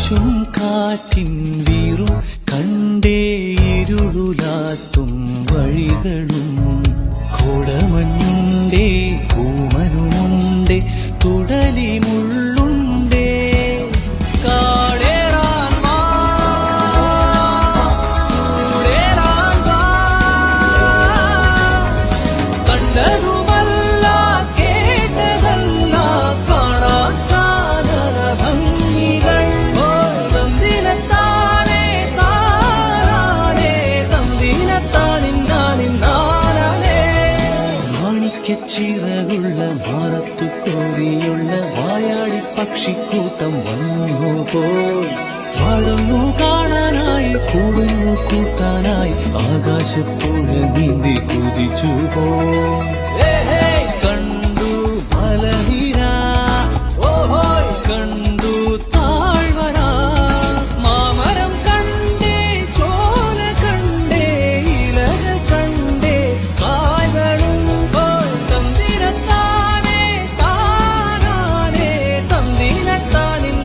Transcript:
വീശും കാറ്റിൻ വീറും കണ്ടേ ഇരുളുലാത്തും വഴികളും കോടമഞ്ഞുണ്ടേ കൂമനുമുണ്ടേ തുടലി മുള്ളുണ്ടേ കാടേറാൻ വാ കൂടേറാൻ വാ കണ്ടതുമല്ല കേട്ടതല്ല കാണാക്കാനല ഭംഗികൾ തന്തിനത്താനേ താനാനേ തന്തിനത്താനിന്നാനിന്നാനേ മാണിക്യച്ചിറകുള്ള മാറത്തു കോരിയുള്ള വായാടി പക്ഷിക്കൂട്ടം വന്നു പോയി പാടുന്നു കാണാനായി കൂടുന്നു കൂട്ടാനായി ആകാശപ്പുഴ നീന്തി കുതിച്ചു പോയി